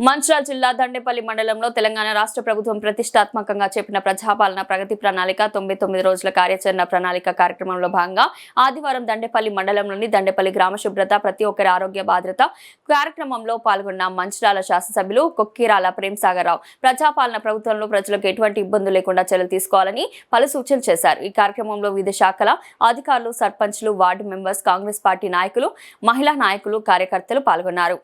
మంచిర్యాల జిల్లా దండేపల్లి మండలంలో తెలంగాణ రాష్ట్ర ప్రభుత్వం ప్రతిష్టాత్మకంగా చెప్పిన ప్రజాపాలన ప్రగతి ప్రణాళిక 99 రోజుల కార్యాచరణ ప్రణాళిక కార్యక్రమంలో భాగంగా ఆదివారం దండేపల్లి మండలంలోని దండేపల్లి గ్రామ శుభ్రత ప్రతి ఒక్కరి ఆరోగ్య భద్రత కార్యక్రమంలో పాల్గొన్న మంచిర్యాల శాసనసభ్యులు కొక్కిరాల ప్రేమసాగరరావు ప్రజాపాలన ప్రభుత్వంలో ప్రజలకు ఎటువంటి ఇబ్బందులు లేకుండా చర్యలు తీసుకోవాలని పలు సూచనలు చేశారు. ఈ కార్యక్రమంలో వివిధ శాఖల అధికారులు, సర్పంచ్లు, వార్డు మెంబర్స్, కాంగ్రెస్ పార్టీ నాయకులు, మహిళా నాయకులు, కార్యకర్తలు పాల్గొన్నారు.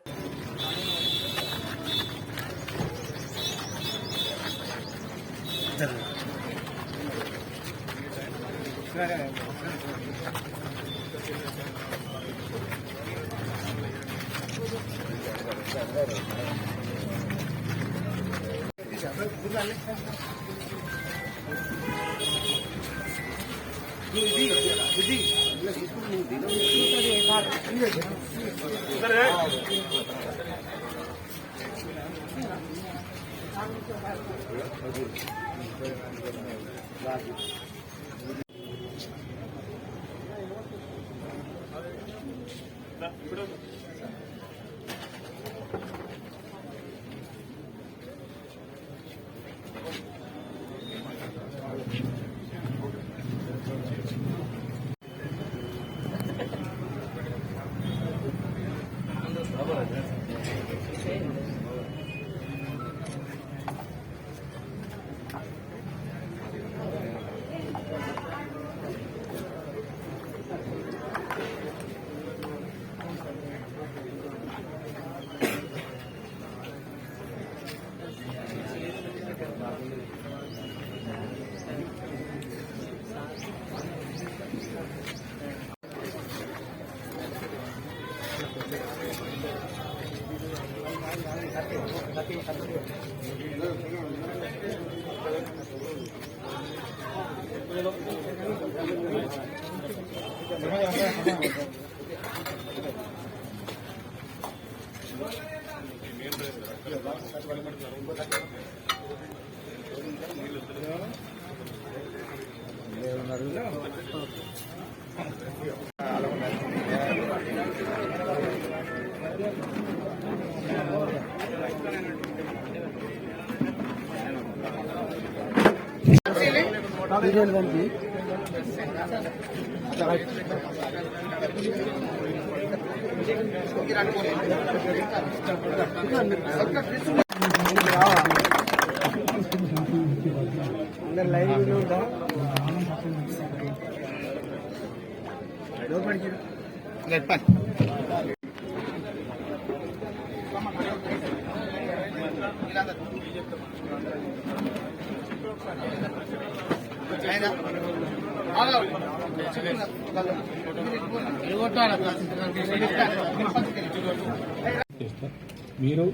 మీరు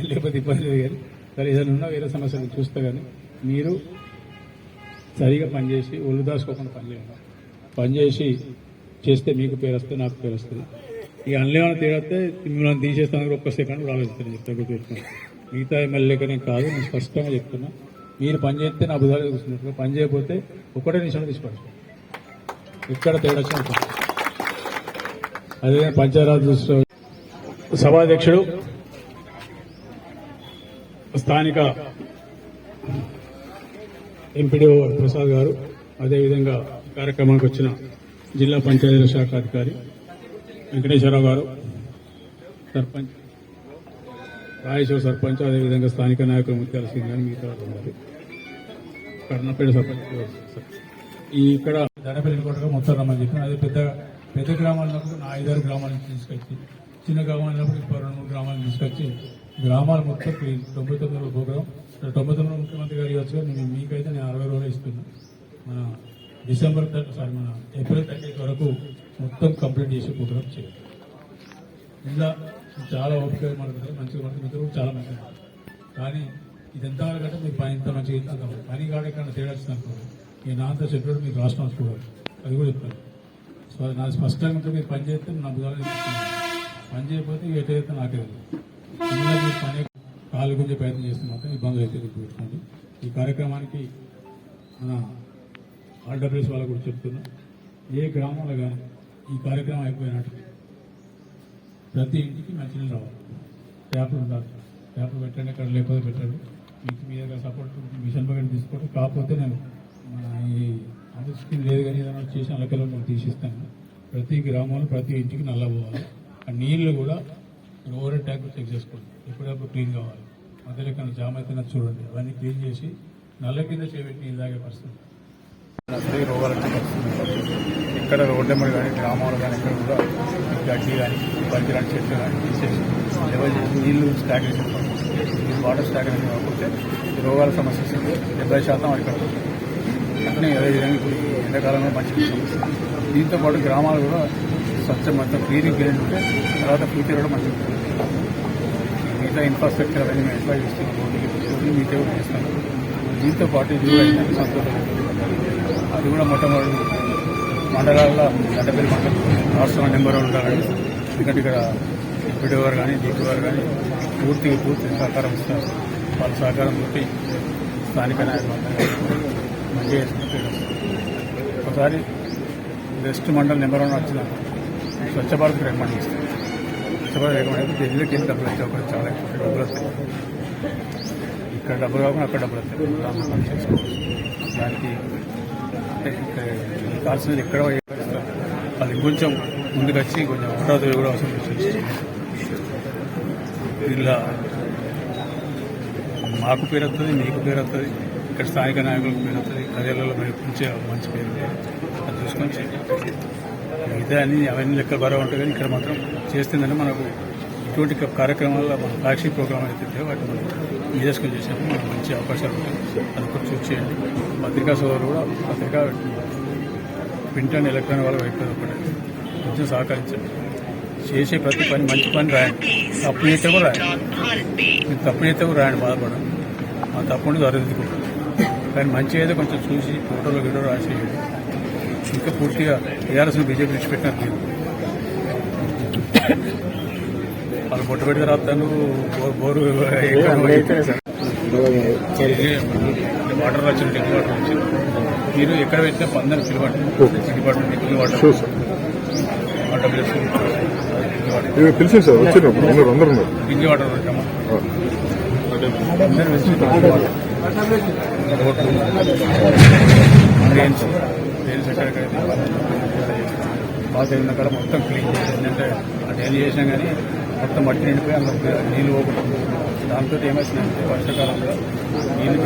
లేకపోతే ఇబ్బంది కానీ సరే ఏదైనా ఉన్నా వేరే సమస్యలు చూస్తే కానీ మీరు సరిగా పనిచేసి ఒళ్ళు దాచుకోకుండా పనిచేసి చేస్తే మీకు పేరు వస్తే నాకు పేరు వస్తుంది. ఇక అన్లేమన్నా తేడితే మిమ్మల్ని తీసేస్తానికి ఒక్క సెకండ్ ఆలోచిస్తాను చెప్తా గుర్తుపెట్టుకున్నాను. మిగతా ఎమ్మెల్యేకనే కాదు, నేను స్పష్టంగా చెప్తున్నా. మీరు పని చేస్తే నా బుధాలు చూస్తున్నట్టు పని చేయకపోతే ఒక్కటే నిమిషంలో తీసుకోవచ్చు. ఇక్కడ తేడా వచ్చిన అదే పంచాయరాజ్ సభాధ్యక్షుడు స్థానిక ఎంపీడీఓ ప్రసాద్ గారు, అదేవిధంగా కార్యక్రమానికి వచ్చిన జిల్లా పంచాయతీరాజ్ శాఖ అధికారి వెంకటేశ్వరరావు గారు, సర్పంచ్ రాయేశ్వర సర్పంచ్, అదేవిధంగా స్థానిక నాయకులు ముత్యాల సింగ్ గారు, మిగతా ఉన్నారు. కర్ణపేట సర్పంచ్ ఇక్కడ దండపల్లి కోటగా మొత్తం రమ్మని చెప్పిన. అదే పెద్ద గ్రామాలన్నప్పుడు నా 5-6 గ్రామాల నుంచి తీసుకొచ్చి, చిన్న గ్రామాలన్నప్పుడు 2-3 గ్రామాలను తీసుకొచ్చి గ్రామాలు మొత్తం 99 ప్రోగ్రాం 99 ముఖ్యమంత్రి గారు ఇవ్వచ్చు. మీకైతే నేను 60 రోజులు ఇస్తున్నా. మన మన ఏప్రిల్ 30 వరకు మొత్తం కంప్లీట్ చేసే ప్రోగ్రాం చేయాలి. ఇలా చాలా ఓపిక మాట్లాడుతుంది, మంచిగా మాట్లాడుతుంది, కూడా చాలా మంచిగా. కానీ ఇదంతా కంటే మీరు పని ఇంత మంచిగా అంత పని కాడ ఎక్కడ తేడా వచ్చినప్పుడు ఈ నాంత చెప్పాడు మీకు రాష్ట్రం వస్తున్నారు, అది కూడా చెప్తాను. సో నా స్పష్టంగా ఉంటే మీరు పని చేస్తే నా బుధాలు పని చేయకపోతే ఎటైతే నాకే మీరు పని కాలు గుంజే ప్రయత్నం చేస్తే మాత్రం ఇబ్బందులు అయితే పెట్టుకోండి. ఈ కార్యక్రమానికి మన ఆర్డబ్ల్యూఎస్ వాళ్ళకు కూడా చెప్తున్నా, ఏ గ్రామంలో కానీ ఈ కార్యక్రమం అయిపోయినట్టు ప్రతి ఇంటికి మంచినీళ్ళు రావాలి. ట్యాప్లు ఉండాలి. ట్యాప్లు పెట్టండి, ఎక్కడ లేకపోతే పెట్టండి. మీకు మీద సపోర్ట్ మిషన్ బకెట్ తీసుకోండి. కాకపోతే నేను మన ఈ అందరి స్కీమ్ లేదు కానీ ఏదైనా చేసి అలకెళ్ళి నేను తీసిస్తాను. ప్రతి గ్రామంలో ప్రతి ఇంటికి నల్ల పోవాలి. ఆ నీళ్లు కూడా ఓవర్ ట్యాంక్ చెక్ చేసుకోండి. ఎప్పుడప్పుడు క్లీన్ కావాలి. మధ్యలో ఎక్కడ జామ్ అయితే చూడండి. అవన్నీ క్లీన్ చేసి నల్ల కింద చేపెట్టి నీళ్ళు తాగే పరిస్థితి. అసలు రోగాలకి ఇక్కడ రోడ్డెమ్మడి కానీ గ్రామాలు కానీ ఇక్కడ కూడా గడ్డి కానీ బంతిరాని చెట్లు కానీ తీసేసి లెవెల్ చేసి నీళ్లు స్టాక్ చేసి వాటర్ స్టాక్ అనేది కాకపోతే ఈ రోగాల సమస్య 70% ఇక్కడ అట్లనే అదేవిధంగా ఇప్పుడు ఎండాకాలంలో మంచి సమస్య. దీంతో పాటు గ్రామాలు కూడా స్వచ్ఛం మొత్తం క్లీనింగ్ ఉంటే తర్వాత ఫ్యూచర్ కూడా మంచిగా ఉంటుంది. మిగతా ఇన్ఫ్రాస్ట్రక్చర్ అనేది మేము ఎట్లా చేస్తున్నాం రోడ్డుకి మీతో కూడా చేస్తాం. దీంతో పాటు ఇది కూడా అయిందని సంతోషం. అది కూడా మొట్టమొదటి మండలాల్లో దండపల్లి మండలం రాష్ట్రంలో నెంబర్ 1 ఉండాలని. ఎందుకంటే ఇక్కడ ఎంపీడీ గారు కానీ డీపీ గారు కానీ పూర్తి సహకారం ఇస్తారు. వాళ్ళ సహకారం తోటి స్థానిక నాయకులు మంచిగా చేసుకుంటారు. ఒకసారి వెస్ట్ మండలం నెంబర్ 1 వచ్చిన స్వచ్ఛ భారత్ రికమెండ్ ఇస్తారు. స్వచ్ఛ భారత్ రికమెండ్ అయితే ఢిల్లీకి వెళ్ళి డబ్బులు వచ్చాయి. ఒకటి చాలా ఎక్కువ డబ్బులు వస్తాయి. ఇక్కడ డబ్బులు కాకుండా అక్కడ డబ్బులు వస్తాయి. దాన్ని పని చేసుకోవచ్చు. దానికి కావాల్సినది ఎక్కడ అది కొంచెం ముందుకు వచ్చి కొంచెం అమరావతి కూడా అవసరం. ఇలా మాకు పేరు వస్తుంది, మీకు పేరు వస్తుంది, ఇక్కడ స్థానిక నాయకులకు పేరు వస్తుంది, ప్రజలలో పెంచే మంచి పేరు అది చూసుకొని చేయాలి. మిగతా అన్ని అవన్నీ లెక్క బరవ ఉంటాయి. కానీ ఇక్కడ మాత్రం చేస్తుందని మనకు ఇటువంటి కార్యక్రమాల్లో మన ఫ్లాగ్షిప్ ప్రోగ్రామ్ అయితే వాటిని మనం నిదర్శనం చేసినప్పుడు మనకు మంచి అవకాశాలు ఉంటాయి. అది కూడా చూసి చేయండి. పత్రికా సోదరులు కూడా పత్రికా ప్రింట్ అండ్ ఎలక్ట్రానిక్ వాళ్ళ వైపు ఒకటి కొంచెం సహకరించండి. చేసే ప్రతి పని మంచి పని రాయండి. తప్పు చేస్తే కూడా రాయండి. మీరు తప్పు చేస్తే కూడా రాయండి, బాధపడండి. ఆ తప్పు ఉండదు అరుదుకుంటుంది. కానీ మంచి అయితే కొంచెం చూసి ఫోటోలో గిటో రాసేయండి. ఇంకా పూర్తిగా టీఆర్ఎస్ని బీజేపీ విడిచిపెట్టినట్టు లేదు. వాళ్ళు పొట్టు పెడితే రాస్తాను బోరు వాటర్ వచ్చిన డ్రింక్ వాటర్ వచ్చి మీరు ఎక్కడ పెట్టినా 15 పిలవండి. డిపార్ట్మెంట్ డ్రింకింగ్ వాటర్ వాటర్ పిలిచింది సార్ వచ్చినప్పుడు అందరూ డ్రింకింగ్ వాటర్ పెట్టాము. అందరూ వచ్చి డ్రైన్స్ ఎక్కడికైతే బాగా అయిన కాడ మొత్తం క్లీన్ చేసి ఏంటంటే ఆ డైలీ చేసినా కానీ మొత్తం మట్టి నిండిపోయి అందులో నీళ్ళు పోకుండా దాంతో ఏమొచ్చిందంటే వర్షాకాలంలో నీళ్ళు